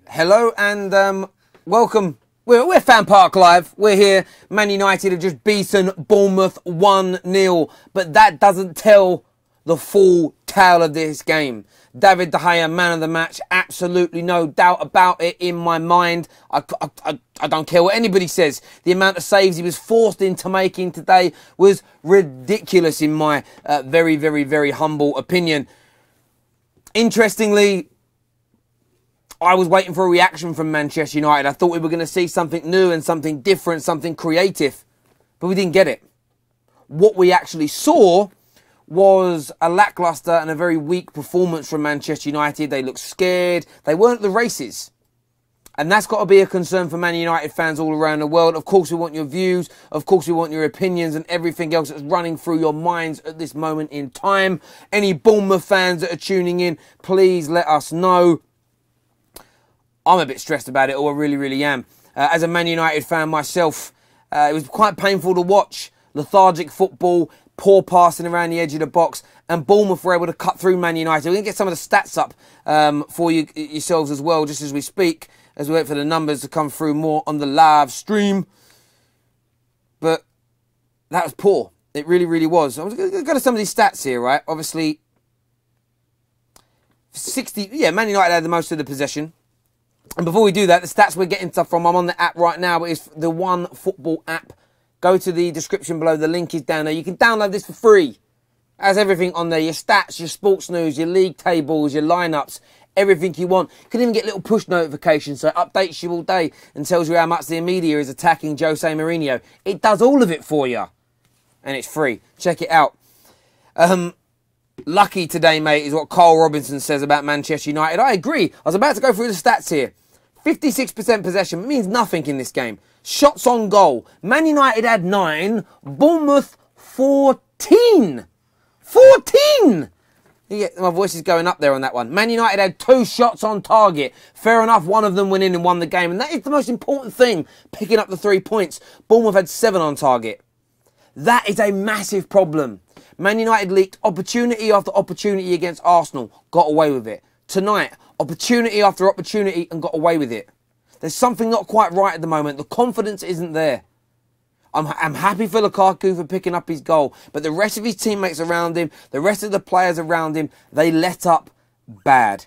Hello and welcome. We're FanPark Live. We're here. Man United have just beaten Bournemouth 1-0. But that doesn't tell the full tale of this game. David De Gea, man of the match. Absolutely no doubt about it in my mind. I don't care what anybody says. The amount of saves he was forced into making today was ridiculous in my very, very, very humble opinion. Interestingly, I was waiting for a reaction from Manchester United. I thought we were going to see something new and something different, something creative. But we didn't get it. What we actually saw was a lacklustre and a very weak performance from Manchester United. They looked scared. They weren't at the races. And that's got to be a concern for Man United fans all around the world. Of course, we want your views. Of course, we want your opinions and everything else that's running through your minds at this moment in time. Any Bournemouth fans that are tuning in, please let us know. I'm a bit stressed about it, or I really, really am. As a Man United fan myself, it was quite painful to watch. Lethargic football, poor passing around the edge of the box, and Bournemouth were able to cut through Man United. We're going to get some of the stats up for you yourselves as well, just as we speak, as we wait for the numbers to come through more on the live stream. But that was poor. It really, really was. I was going to go to some of these stats here, right? Obviously, Man United had the most of the possession. And before we do that, the stats we're getting stuff from, I'm on the app right now, but it's the One Football app. Go to the description below. The link is down there. You can download this for free. It has everything on there. Your stats, your sports news, your league tables, your lineups, everything you want. You can even get little push notifications, so it updates you all day and tells you how much the media is attacking Jose Mourinho. It does all of it for you. And it's free. Check it out. Lucky today, mate, is what Carl Robinson says about Manchester United. I agree. I was about to go through the stats here. 56% possession means nothing in this game. Shots on goal. Man United had 9. Bournemouth 14. 14! Yeah, my voice is going up there on that one. Man United had 2 shots on target. Fair enough, one of them went in and won the game. And that is the most important thing, picking up the 3 points. Bournemouth had 7 on target. That is a massive problem. Man United leaked opportunity after opportunity against Arsenal. Got away with it. Tonight, opportunity after opportunity and got away with it. There's something not quite right at the moment. The confidence isn't there. I'm happy for Lukaku for picking up his goal. But the rest of his teammates around him, the rest of the players around him, they let up bad.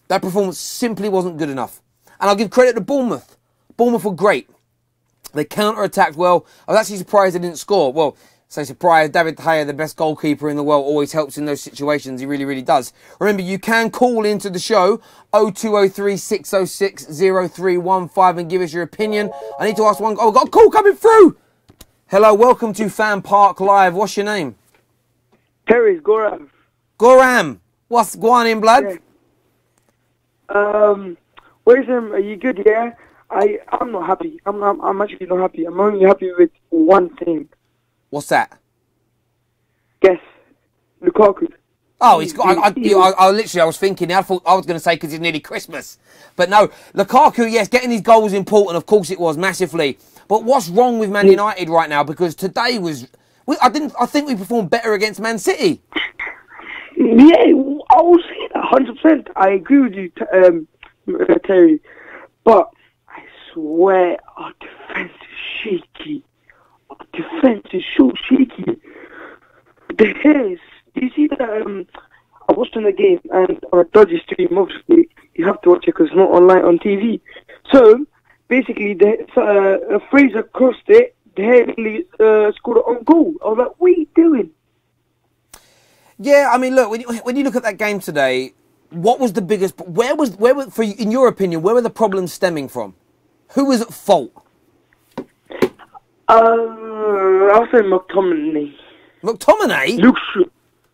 That performance simply wasn't good enough. And I'll give credit to Bournemouth. Bournemouth were great. They counter-attacked well. I was actually surprised they didn't score. Well, so surprised. David De Gea, the best goalkeeper in the world, always helps in those situations. He really, really does. Remember, you can call into the show 0203 606 0315 and give us your opinion. I need to ask one. Oh, we've got a call coming through. Hello, welcome to FanPark Live. What's your name? Terry's Goram. Goram. What's going on, blood? Yeah. Where's him? Are you good? Yeah. I'm not happy. I'm actually not happy. I'm only happy with one thing. What's that? Guess. Lukaku. Oh, he's got. I was thinking. I thought I was going to say because it's nearly Christmas, but no. Lukaku, yes, getting his goals important. Of course, it was massively. But what's wrong with Man United right now? Because today was. I think we performed better against Man City. Yeah, I will say that 100%. I agree with you, Terry. But I swear our defense is shaky. Our defense is so shaky. The hairs. Do you see that? I watched in the game and on a dodgy stream. Obviously, you have to watch it because it's not online on TV. So basically, Fraser crossed it. The hair scored it on goal. I was like, "What are you doing?" Yeah, I mean, look, when you look at that game today, what was the biggest? Where for you, in your opinion, where were the problems stemming from? Who was at fault? I'll say McTominay. McTominay? Luke Shaw.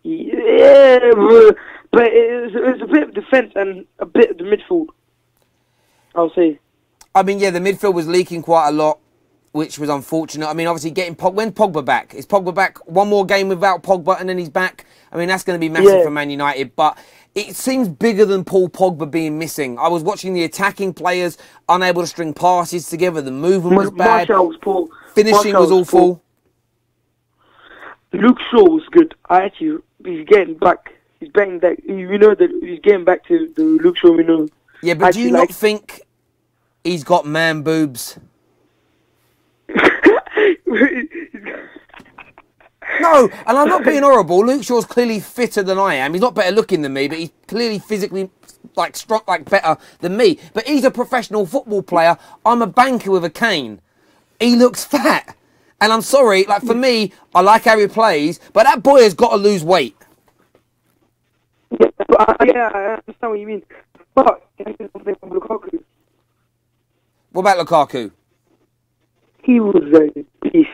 Yeah, but it was a bit of defence and a bit of the midfield, I'll say. I mean, yeah, the midfield was leaking quite a lot, which was unfortunate. I mean, obviously, when Pogba back? Is Pogba back one more game without Pogba and then he's back? I mean, that's going to be massive for Man United, but it seems bigger than Paul Pogba being missing. I was watching the attacking players unable to string passes together. The movement was bad. Finishing was awful. Luke Shaw was good. He's getting back. he's banging that. You know that he's getting back to the Luke Shaw we know. Yeah, but do you not think he's got man boobs? No, and I'm not being horrible. Luke Shaw's clearly fitter than I am. He's not better looking than me, but he's clearly physically strong, better than me. But he's a professional football player. I'm a banker with a cane. He looks fat. And I'm sorry, for me, I like how he plays, but that boy has got to lose weight. Yeah, I understand what you mean. But can I say something from Lukaku? What about Lukaku? He was a beast.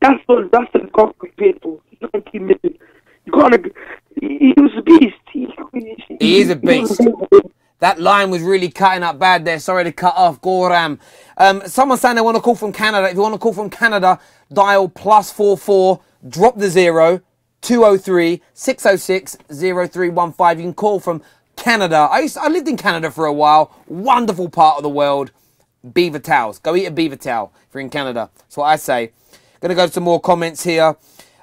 That's the Lukaku paid for. 90 million. He was a beast. He is a beast. That line was really cutting up bad there. Sorry to cut off, Goram. Someone's saying they want to call from Canada. If you want to call from Canada, dial +44, drop the 0, 203 606 0315. You can call from Canada. I lived in Canada for a while. Wonderful part of the world. Beaver towels. Go eat a beaver towel if you're in Canada. That's what I say. Going to go to some more comments here.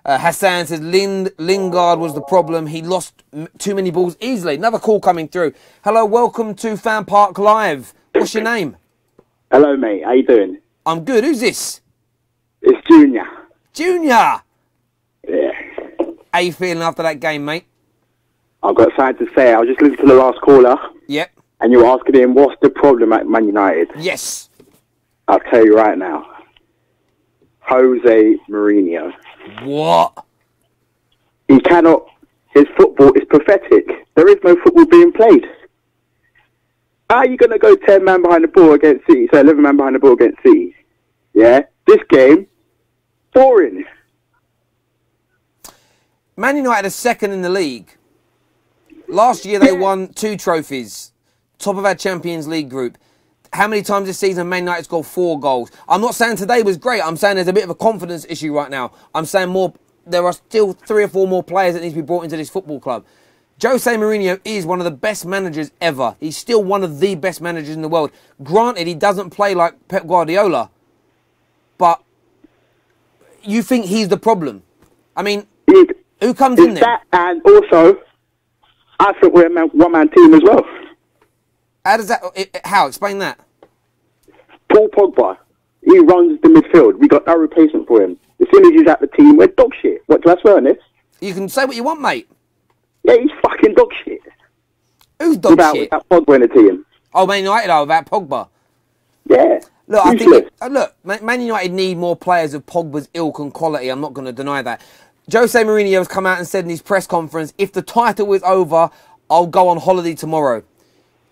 Hassan says Lingard was the problem. He lost too many balls easily. Another call coming through. Hello, welcome to FanPark Live. What's your name? Hello, mate. How you doing? I'm good. Who's this? It's Junior. Junior! Yeah. How you feeling after that game, mate? I've got something to say. I was just listening to the last caller. Yep. And you were asking him, what's the problem at Man United? Yes. I'll tell you right now. Jose Mourinho. What? He cannot... His football is pathetic. There is no football being played. How are you going to go 10 man behind the ball against City? So 11 man behind the ball against City. Yeah? This game, boring. Man United are second in the league. Last year they won 2 trophies. Top of our Champions League group. How many times this season Man United scored 4 goals? I'm not saying today was great. I'm saying there's a bit of a confidence issue right now. I'm saying there are still 3 or 4 more players that need to be brought into this football club. Jose Mourinho is one of the best managers ever. He's still one of the best managers in the world. Granted, he doesn't play like Pep Guardiola. But you think he's the problem? I mean, who comes in there? That, and also, I think we're a one-man team as well. How does that... How? Explain that. Paul Pogba, he runs the midfield. We got no replacement for him. As soon as he's at the team, we're dog shit. What, do I swear on this? You can say what you want, mate. Yeah, he's fucking dog shit. Who's dog shit? Without Pogba in the team. Oh, Man United are without Pogba. Yeah. Look, I think... Man United need more players of Pogba's ilk and quality. I'm not going to deny that. Jose Mourinho has come out and said in his press conference, if the title is over, I'll go on holiday tomorrow.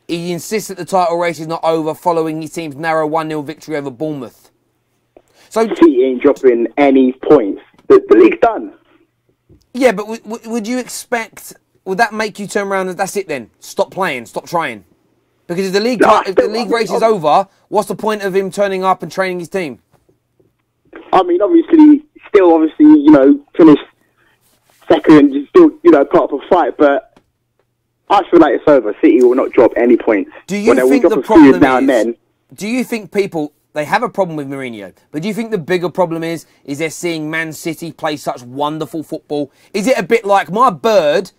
He insists that the title race is not over following his team's narrow 1-0 victory over Bournemouth. So City ain't dropping any points. The league's done. Yeah, but would you expect... Would that make you turn around and that's it then? Stop playing, stop trying? Because if the league race is over, what's the point of him turning up and training his team? I mean, obviously, finished second, still, part of a fight, but I feel like it's over. City will not drop any points. Do you think the problem is... Do you think people... They have a problem with Mourinho, but do you think the bigger problem is they're seeing Man City play such wonderful football? Is it a bit like my bird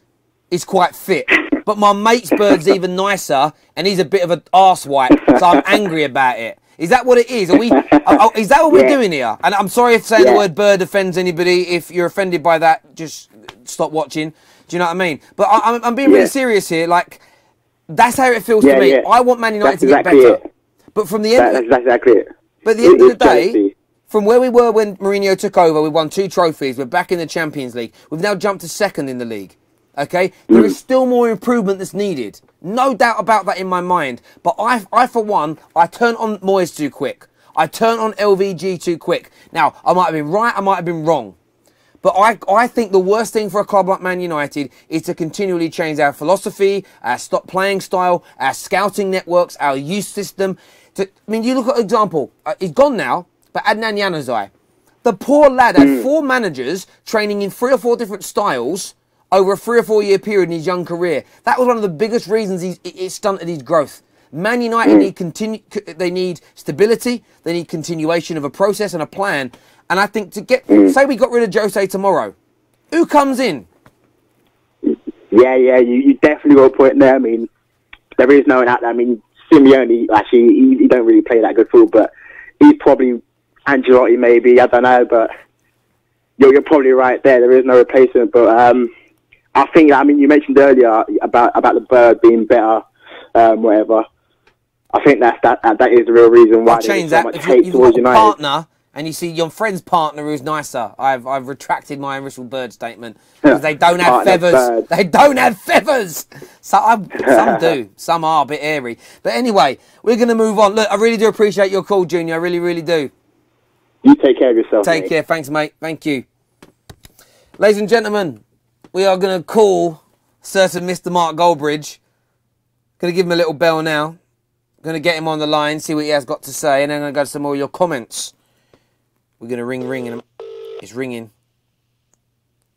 is quite fit, but my mate's bird's even nicer, and he's a bit of an arsewipe, so I'm angry about it? Is that what it is? Is that what we're doing here? And I'm sorry if saying the word bird offends anybody. If you're offended by that, just stop watching. Do you know what I mean? But I'm being really serious here. Like, that's how it feels to me. Yeah. I want Man United to get better. But from the end, that's exactly it. But at the end of the day, from where we were when Mourinho took over, we won 2 trophies. We're back in the Champions League. We've now jumped to second in the league. Okay, there is still more improvement that's needed. No doubt about that in my mind. But I for one, I turn on Moyes too quick. I turn on LVG too quick. Now, I might have been right, I might have been wrong. But I think the worst thing for a club like Man United is to continually change our philosophy, our stop playing style, our scouting networks, our youth system. You look at an example. He's gone now, but Adnan Januzaj. The poor lad had 4 managers training in 3 or 4 different styles over a 3 or 4 year period in his young career. That was one of the biggest reasons it stunted his growth. Man United need stability. They need continuation of a process and a plan. And I think say we got rid of Jose tomorrow, who comes in? Yeah, you definitely got a point there. I mean, there is no one out there. I mean, Simeone, actually, he don't really play that good football, but he's probably Ancelotti maybe, I don't know, but you're probably right there. There is no replacement, but I think, I mean, you mentioned earlier about the Bird being better, whatever. I think that is the real reason why I'll change there's so that. much If hate you've towards got a United. partner and you see your friend's partner who's nicer, I've retracted my initial Bird statement because they don't have feathers. Bird. They don't have feathers. Some do. Some are a bit airy. But anyway, we're going to move on. Look, I really do appreciate your call, Junior. I really, really do. You take care of yourself, Take mate. care. Thanks, mate. Thank you. Ladies and gentlemen, we are going to call certain Mr. Mark Goldbridge. Going to give him a little bell now. Going to get him on the line, see what he has got to say, and then I'm going to go to some more of your comments. We're going to ring, and it's ringing.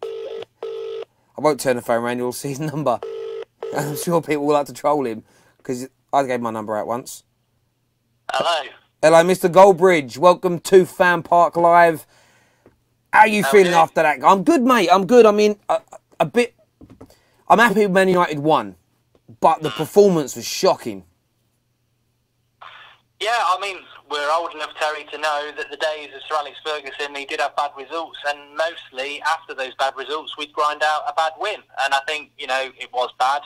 I won't turn the phone around, you'll see his number. I'm sure people will like to troll him, because I gave my number out once. Hello. Hello, Mr. Goldbridge. Welcome to FanPark Live. How are you feeling after that? I'm good, mate. I'm good. I mean, a bit... I'm happy Man United won, but the performance was shocking. Yeah, I mean, we're old enough, Terry, to know that the days of Sir Alex Ferguson, he did have bad results, and mostly after those bad results, we'd grind out a bad win. And I think, you know, it was bad.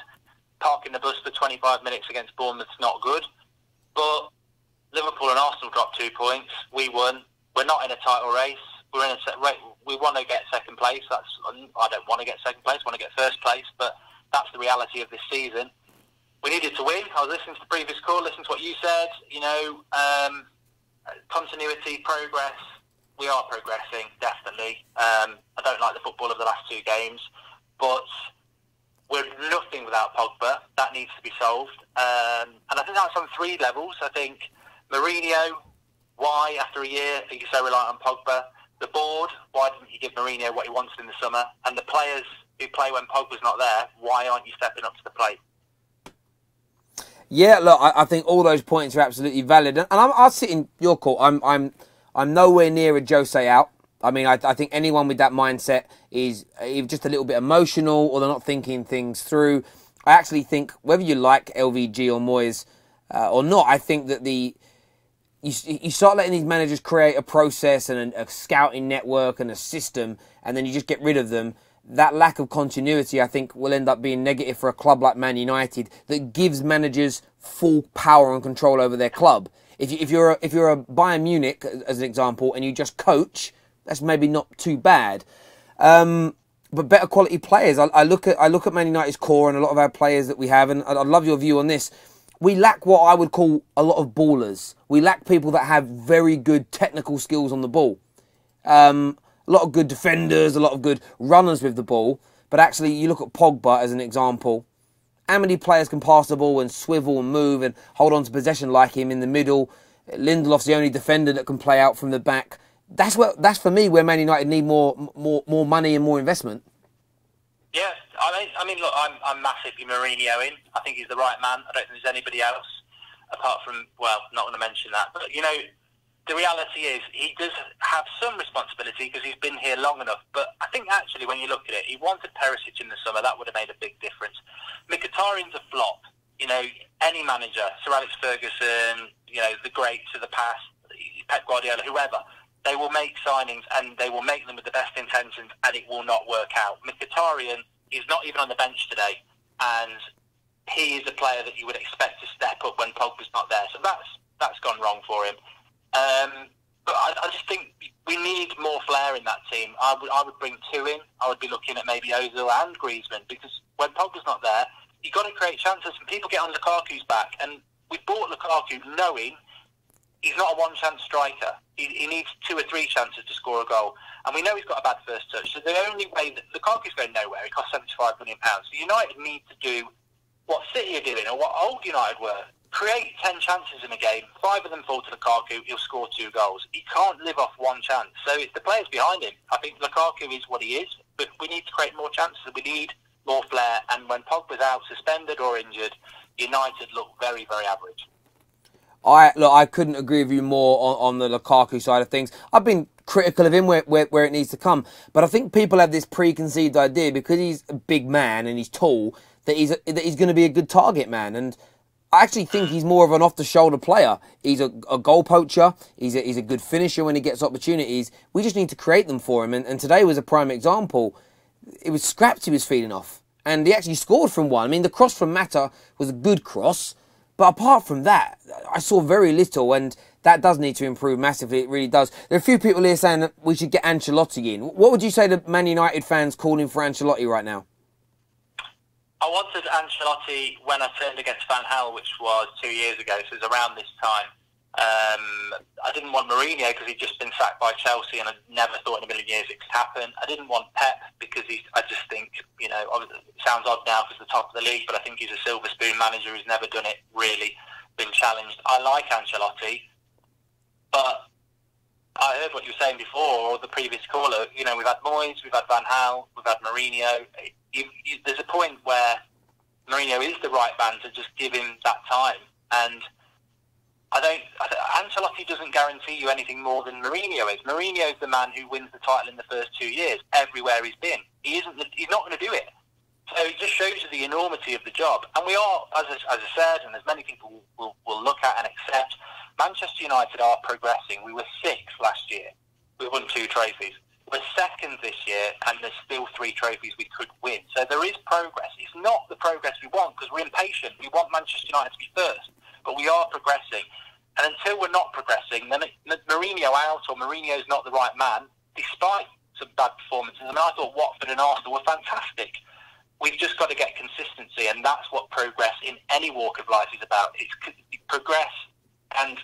Parking the bus for 25 minutes against Bournemouth's not good. But Liverpool and Arsenal dropped 2 points. We won. We're not in a title race. We're in we want to get second place. I don't want to get second place. I want to get first place. But that's the reality of this season. We needed to win. I was listening to the previous call, listening to what you said. You know, continuity, progress. We are progressing, definitely. I don't like the football of the last 2 games, but we're nothing without Pogba. That needs to be solved. And I think that's on 3 levels. I think Mourinho, why after a year are you so reliant on Pogba? The board, why didn't you give Mourinho what he wanted in the summer? And the players who play when Pogba's not there, why aren't you stepping up to the plate? Yeah, look, I think all those points are absolutely valid, and I'll sit in your court. I'm nowhere near a Jose out. I mean, I think anyone with that mindset is just a little bit emotional, or they're not thinking things through. I actually think whether you like LVG or Moyes or not, I think that you start letting these managers create a process and a scouting network and a system, and then you just get rid of them. That lack of continuity, I think, will end up being negative for a club like Man United that gives managers full power and control over their club. If you're a Bayern Munich, as an example, and you just coach, that's maybe not too bad. But better quality players. I look at Man United's core and a lot of our players that we have, and I'd love your view on this. We lack what I would call a lot of ballers. We lack people that have very good technical skills on the ball. A lot of good defenders, a lot of good runners with the ball. But actually, you look at Pogba as an example. How many players can pass the ball and swivel and move and hold on to possession like him in the middle? Lindelof's the only defender that can play out from the back. That's for me where Man United need more money and more investment. Yeah, I mean, look, I'm massively Mourinho in. I think he's the right man. I don't think there's anybody else apart from, well, not going to mention that. But, you know, the reality is he does have some responsibility because he's been here long enough. But I think actually when you look at it, he wanted Perisic in the summer. That would have made a big difference. Mkhitaryan's a flop. You know, any manager, Sir Alex Ferguson, you know, the greats of the past, Pep Guardiola, whoever, they will make signings and they will make them with the best intentions and it will not work out. Mkhitaryan is not even on the bench today, and he is a player that you would expect to step up when Pogba's not there. So that's gone wrong for him. But I just think we need more flair in that team. I would bring 2 in. I would be looking at maybe Ozil and Griezmann, because when Pogba's not there, you've got to create chances. And people get on Lukaku's back, and we bought Lukaku knowing he's not a one-chance striker. He needs 2 or 3 chances to score a goal. And we know he's got a bad first touch. So the only way that Lukaku's going nowhere, he costs £75 million. So United need to do what City are doing, or what old United were. Create 10 chances in a game, 5 of them fall to Lukaku, he'll score 2 goals. He can't live off one chance. So it's the players behind him. I think Lukaku is what he is, but we need to create more chances. We need more flair. And when Pogba's out, suspended or injured, United look very, very average. I couldn't agree with you more on the Lukaku side of things. I've been critical of him where it needs to come. But I think people have this preconceived idea because he's a big man and he's tall that he's going to be a good target man. And I actually think he's more of an off-the-shoulder player. He's a goal poacher. He's a good finisher when he gets opportunities. We just need to create them for him. And today was a prime example. It was scraps he was feeding off. And he actually scored from one. I mean, the cross from Mata was a good cross. But apart from that, I saw very little. And that does need to improve massively. It really does. There are a few people here saying that we should get Ancelotti in. What would you say to Man United fans calling for Ancelotti right now? I wanted Ancelotti when I turned against Van Gaal, which was 2 years ago, so it was around this time. I didn't want Mourinho because he'd just been sacked by Chelsea and I never thought in a million years it could happen. I didn't want Pep because I just think, you know, it sounds odd now because the top of the league, but I think he's a silver spoon manager who's never done it really, been challenged. I like Ancelotti, but I heard what you were saying before, or the previous caller. You know, we've had Moyes, we've had Van Gaal, we've had Mourinho. There's a point where Mourinho is the right man to just give him that time. And Ancelotti doesn't guarantee you anything more than Mourinho is. Mourinho is the man who wins the title in the first 2 years, everywhere he's been. He's not going to do it. So it just shows you the enormity of the job. And we are, as I said, and as many people will look at and accept, Manchester United are progressing. We were 6th last year. We won 2 trophies. We're 2nd this year, and there's still 3 trophies we could win. So there is progress. It's not the progress we want because we're impatient. We want Manchester United to be first, but we are progressing. And until we're not progressing, then Mourinho out or Mourinho's not the right man, despite some bad performances. I mean, I thought Watford and Arsenal were fantastic. We've just got to get consistency, and that's what progress in any walk of life is about. It's progress, and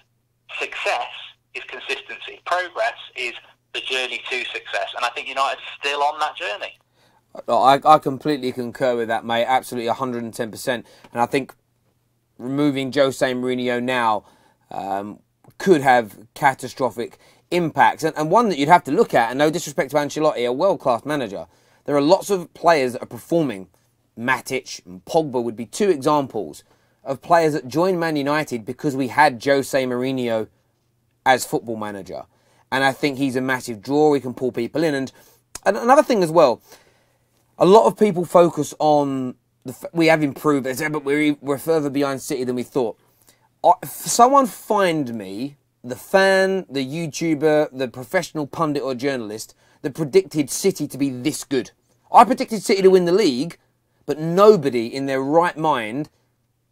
success is consistency. Progress is the journey to success, and I think United is still on that journey. I completely concur with that, mate. Absolutely, 110%. And I think removing Jose Mourinho now could have catastrophic impacts, and one that you'd have to look at. And no disrespect to Ancelotti, a world-class manager, there are lots of players that are performing. Matic and Pogba would be 2 examples of players that joined Man United because we had Jose Mourinho as football manager. And I think he's a massive draw. He can pull people in. And another thing as well, a lot of people focus on we have improved, but we're further behind City than we thought. Someone find me the fan, the YouTuber, the professional pundit or journalist that predicted City to be this good. I predicted City to win the league, but nobody in their right mind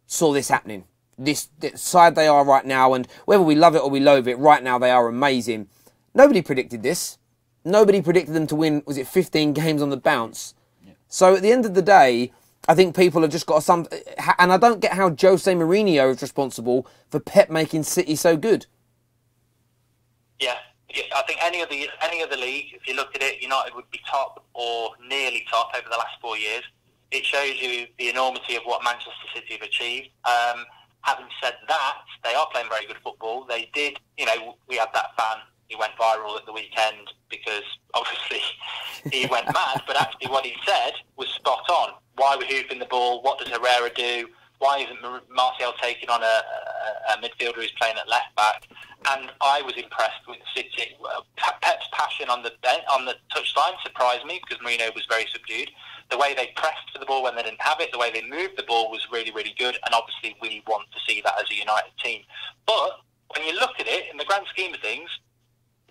saw this happening. This side they are right now, and whether we love it or we loathe it, right now they are amazing. Nobody predicted this. Nobody predicted them to win, was it 15 games on the bounce? Yeah. So at the end of the day, I think people have just got and I don't get how Jose Mourinho is responsible for Pep making City so good. Yeah, I think any other league, if you look at it, United would be top or nearly top over the last 4 years. It shows you the enormity of what Manchester City have achieved. Having said that, they are playing very good football. They did, we had that fan. He went viral at the weekend because obviously he went mad, but actually what he said was spot on. Why we're hooping the ball, what does Herrera do, why isn't Martial taking on a midfielder who's playing at left back? And I was impressed with City. Pep's passion on the touchline surprised me because Mourinho was very subdued. The way they pressed for the ball when they didn't have it, the way they moved the ball was really, really good, and obviously we want to see that as a United team. But when you look at it, in the grand scheme of things,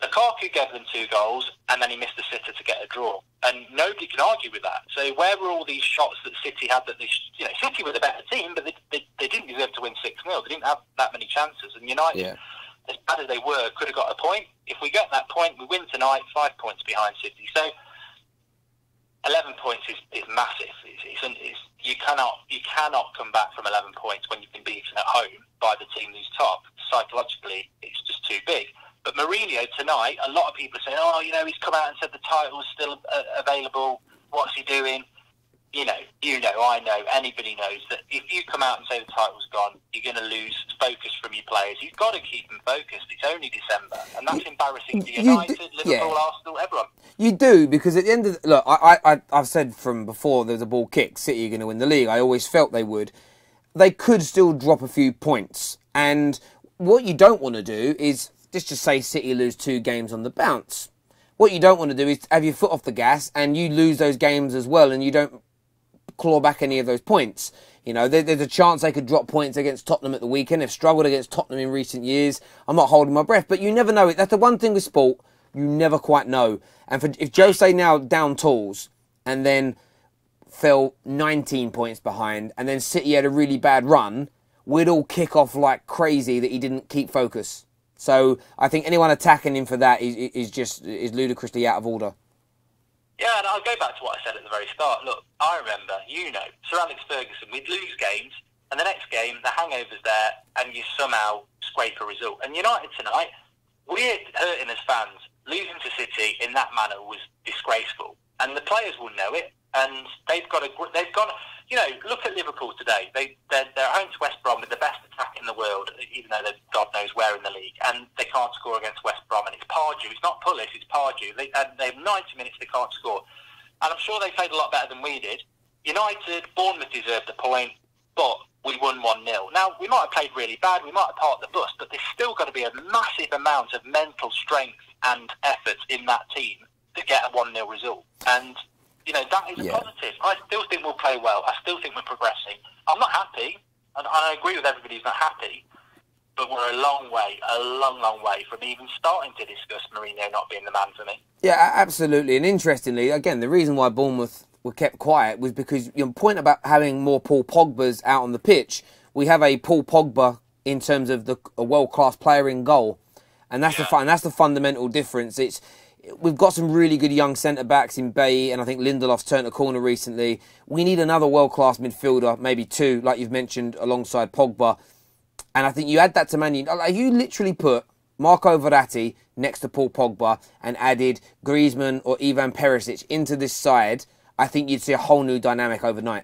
Lukaku gave them 2 goals, and then he missed a sitter to get a draw. And nobody can argue with that. So where were all these shots that City had that City were the better team, but they didn't deserve to win 6-0. They didn't have that many chances. And United, as bad as they were, could have got a point. If we get that point, we win tonight, 5 points behind City. So 11 points is massive. You cannot come back from 11 points when you've been beaten at home by the team who's top. Psychologically, it's just too big. But Mourinho tonight, a lot of people are saying, he's come out and said the title's still available. What's he doing? I know, anybody knows that if you come out and say the title's gone, you're going to lose focus from your players. You've got to keep them focused. It's only December, and that's embarrassing to United, Liverpool, Arsenal, everyone. You do, because at the end of look, I've said from before, there's a ball kick, City are going to win the league. I always felt they would. They could still drop a few points, and what you don't want to do is let's just say City lose 2 games on the bounce. What you don't want to do is have your foot off the gas and you lose those games as well and you don't claw back any of those points. You know, there's a chance they could drop points against Tottenham at the weekend. They've struggled against Tottenham in recent years. I'm not holding my breath, but you never know. That's the one thing with sport, you never quite know. And if Jose now down tools and then fell 19 points behind and then City had a really bad run, we'd all kick off like crazy that he didn't keep focus. So I think anyone attacking him for that is ludicrously out of order. Yeah, and I'll go back to what I said at the very start. Look, I remember, Sir Alex Ferguson, we'd lose games, and the next game, the hangover's there, and you somehow scrape a result. And United tonight, we're hurting as fans. Losing to City in that manner was disgraceful. And the players will know it, and they've gone, look at Liverpool today. They're home to West Brom with the best attack in the world, even though they're God knows where in the league, and they can't score against West Brom, and it's Pardew. It's not Pullis, it's Pardew. They have 90 minutes, they can't score. And I'm sure they played a lot better than we did. United, Bournemouth deserved the point, but we won 1-0. Now, we might have played really bad, we might have parked the bus, but there's still got to be a massive amount of mental strength and effort in that team to get a 1-0 result. And that is a positive. I still think we'll play well. I still think we're progressing. I'm not happy, and I agree with everybody who's not happy, but we're a long way from even starting to discuss Mourinho not being the man for me. Yeah, absolutely. And interestingly, again, the reason why Bournemouth were kept quiet was because your point about having more Paul Pogbas out on the pitch, we have a Paul Pogba in terms of a world-class player in goal. And that's the fundamental difference. We've got some really good young centre-backs in Bailly, and I think Lindelof's turned a corner recently. We need another world-class midfielder, maybe 2, like you've mentioned, alongside Pogba. And I think you add that to Man United. Like, you literally put Marco Verratti next to Paul Pogba and added Griezmann or Ivan Perisic into this side, I think you'd see a whole new dynamic overnight.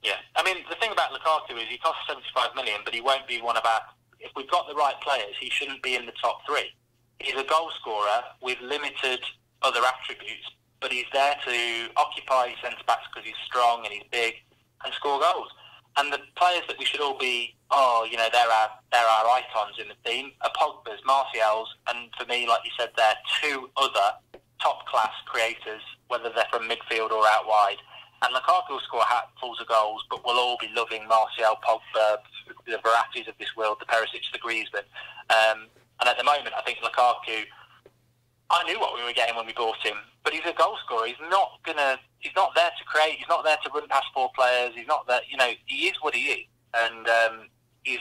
Yeah. I mean, the thing about Lukaku is he costs 75 million, but he won't be one of our... If we've got the right players, he shouldn't be in the top 3. He's a goal scorer with limited other attributes, but he's there to occupy centre-backs because he's strong and he's big and score goals. And the players that we should all be, they're our icons in the team, are Pogba's, Martial's, and for me, like you said there, 2 other top-class creators, whether they're from midfield or out wide. And Lukaku will score handfuls of goals, but we'll all be loving Martial, Pogba, the Verrattis of this world, the Perisic, the Griezmann. And at the moment, I think Lukaku, I knew what we were getting when we bought him, but he's a goal scorer. He's not there to create. He's not there to run past 4 players. He's not there. He is what he is, and he's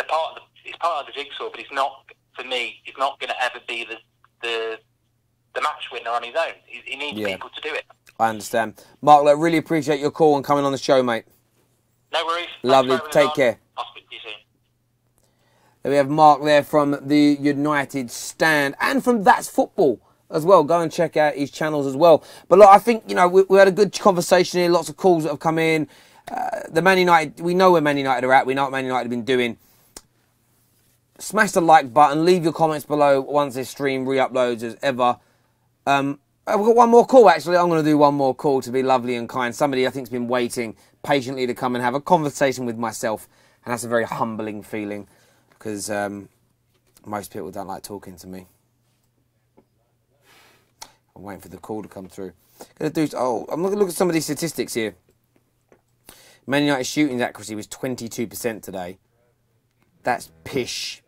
part of the jigsaw. But he's not, for me, he's not going to ever be the match winner on his own. He needs people to do it. I understand, Mark. I really appreciate your call and coming on the show, mate. No worries. Lovely. Take care. I'll speak to you soon. We have Mark there from the United Stand and from That's Football as well. Go and check out his channels as well. But look, I think, we had a good conversation here. Lots of calls that have come in. The Man United, we know where Man United are at. We know what Man United have been doing. Smash the like button. Leave your comments below once this stream re-uploads as ever. I've got one more call, actually. I'm going to do one more call to be lovely and kind. Somebody I think has been waiting patiently to come and have a conversation with myself. And that's a very humbling feeling. Because most people don't like talking to me. I'm waiting for the call to come through. I'm going to look at some of these statistics here. Man United's shooting accuracy was 22% today. That's pish,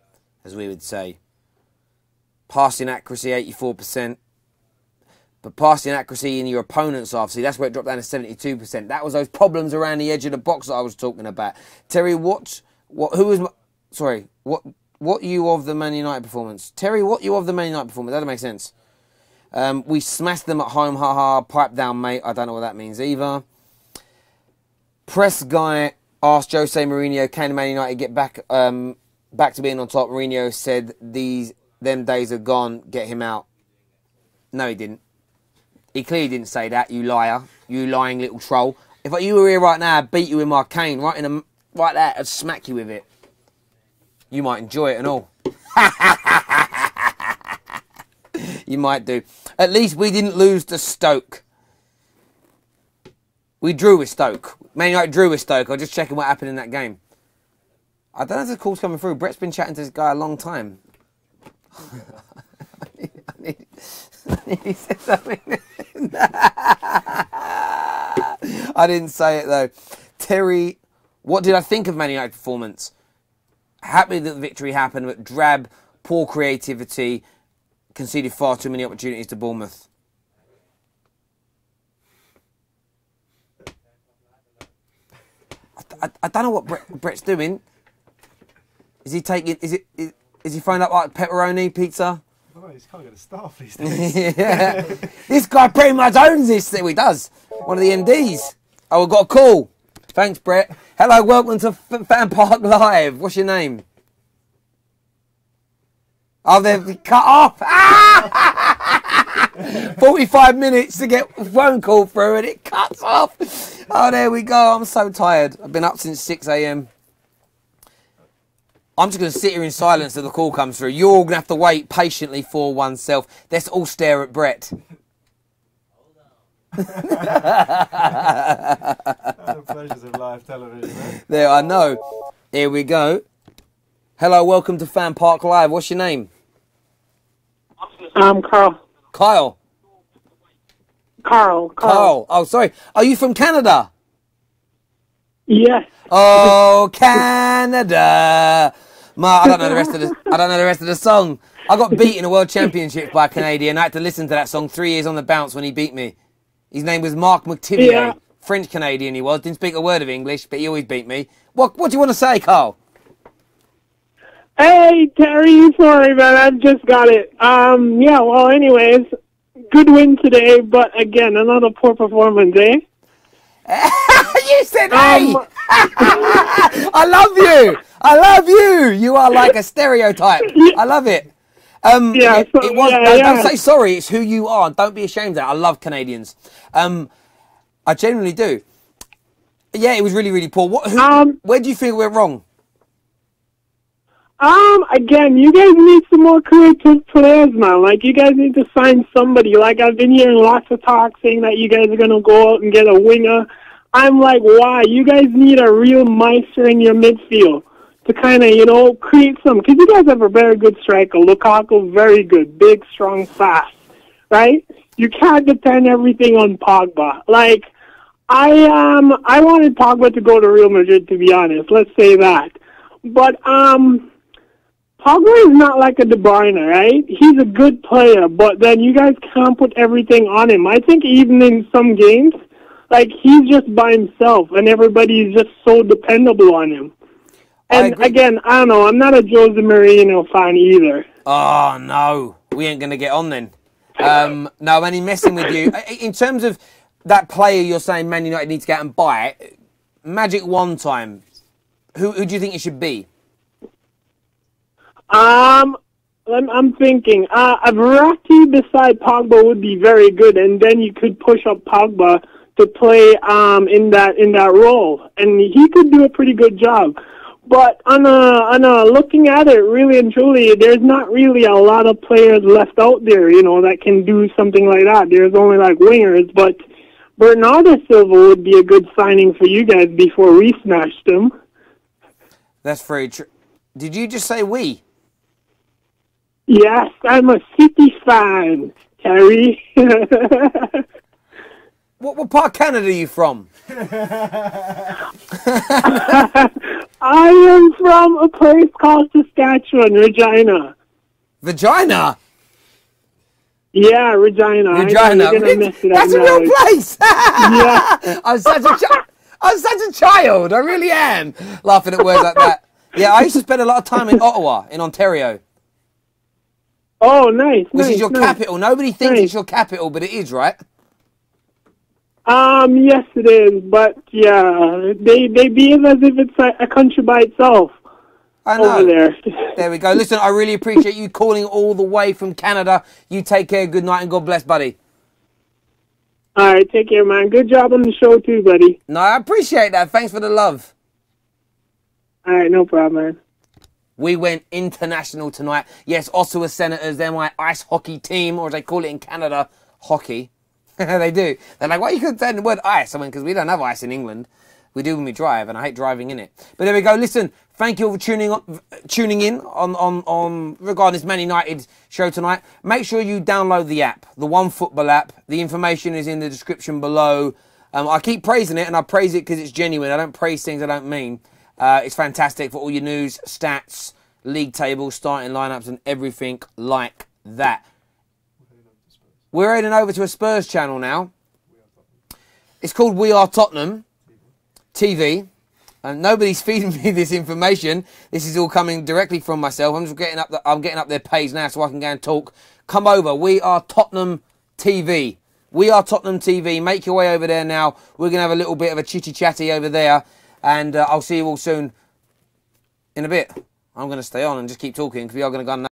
as we would say. Passing accuracy, 84%. But passing accuracy in your opponent's half, see, that's where it dropped down to 72%. That was those problems around the edge of the box that I was talking about. Terry, what you of the Man United performance? Terry, what you of the Man United performance? That doesn't make sense. We smashed them at home, haha, pipe down, mate. I don't know what that means either. Press guy asked Jose Mourinho, can Man United get back to being on top? Mourinho said, them days are gone, get him out. No, he didn't. He clearly didn't say that, you liar. You lying little troll. If you were here right now, I'd beat you with my cane, right there, I'd smack you with it. You might enjoy it and all. You might do. At least we didn't lose to Stoke. We drew with Stoke. Man United drew with Stoke. I was just checking what happened in that game. I don't know if the call's coming through. Brett's been chatting to this guy a long time. I need to say something. I didn't say it though. Terry, what did I think of Man United's performance? Happy that the victory happened, but drab, poor creativity, conceded far too many opportunities to Bournemouth. I don't know what Brett's doing. Is he taking? Is he throwing up like pepperoni pizza? Oh, he's kind of staff these days. Yeah. This guy pretty much owns this thing. He does. One of the MDs. Oh, we've got a call. Thanks, Brett. Hello, welcome to FanPark Live. What's your name? Oh, they've cut off. 45 minutes to get a phone call through and it cuts off. Oh, there we go. I'm so tired. I've been up since 6 a.m. I'm just going to sit here in silence till the call comes through. You're all going to have to wait patiently for oneself. Let's all stare at Brett. The pleasures of live television, man. There, I know. Here we go. Hello, welcome to FanPark Live. What's your name? Carl. Kyle. Carl. Oh, sorry. Are you from Canada? Yes. Oh, Canada. I don't know the rest of the song. I got beat in a World Championship by a Canadian. I had to listen to that song 3 years on the bounce when he beat me. His name was Mark McTivier. Yeah. French Canadian he was. Didn't speak a word of English, but he always beat me. What do you want to say, Carl? Hey, Terry, sorry, man, I've just got it. Yeah, well, anyways, good win today, but again, another poor performance, eh? You said, hey! I love you! I love you! You are like a stereotype. I love it. Don't say sorry, it's who you are. Don't be ashamed of that. I love Canadians. I genuinely do. Yeah, it was really, really poor. Where do you think we went wrong? Again, you guys need some more creative players, man. Like, you guys need to sign somebody. Like, I've been hearing lots of talk saying that you guys are going to go out and get a winger. I'm like, why? You guys need a real meister in your midfield to kind of, create some. Because you guys have a very good striker. Lukaku, very good. Big, strong, fast. Right? You can't depend everything on Pogba. Like, I wanted Pogba to go to Real Madrid, to be honest. Let's say that. But, Pogba is not like a De Bruyne, right? He's a good player, but then you guys can't put everything on him. I think even in some games, like, he's just by himself, and everybody's just so dependable on him. And again, I don't know, I'm not a Jose Mourinho fan either. Oh, no. We ain't going to get on then. No, I'm only messing with you. In terms of that player you're saying Man United need to get and buy, Magic one time, who do you think it should be? I'm thinking a Verratti beside Pogba would be very good, and then you could push up Pogba to play in that role, and he could do a pretty good job. But on a looking at it, really and truly, there's not really a lot of players left out there, that can do something like that. There's only like wingers, but Bernardo Silva would be a good signing for you guys before we smashed him. That's very true. Did you just say we? Yes, I'm a City fan, Terry. What part of Canada are you from? I am from a place called Saskatchewan, Regina. Vagina? Yeah, Regina. Regina. That's a real place. Yeah. I'm such a child. I really am. Laughing at words like that. Yeah, I used to spend a lot of time in Ottawa, in Ontario. Oh, nice. Which is your capital. Nobody thinks it's your capital, but it is, right? Yes, it is. But yeah, they behave as if it's a country by itself. I know. Over there. There we go. Listen, I really appreciate you calling all the way from Canada. You take care. Good night and God bless, buddy. All right, take care, man. Good job on the show too, buddy. No, I appreciate that. Thanks for the love. All right, no problem, man. We went international tonight. Yes, Ottawa Senators, they're my ice hockey team, or as they call it in Canada, hockey. They do. They're like, why you couldn't say the word ice? I mean, because we don't have ice in England. We do when we drive, and I hate driving in it. But there we go. Listen, thank you all for tuning in on regarding this Man United show tonight. Make sure you download the app, the One Football app. The information is in the description below. I keep praising it, and I praise it because it's genuine. I don't praise things I don't mean. It's fantastic for all your news, stats, league tables, starting lineups, and everything like that. We're heading over to a Spurs channel now. It's called We Are Tottenham TV. And nobody's feeding me this information. This is all coming directly from myself. I'm getting up their page now so I can go and talk. Come over. We Are Tottenham TV. We Are Tottenham TV. Make your way over there now. We're going to have a little bit of a chitty-chatty over there. And I'll see you all soon in a bit. I'm going to stay on and just keep talking because we are going to go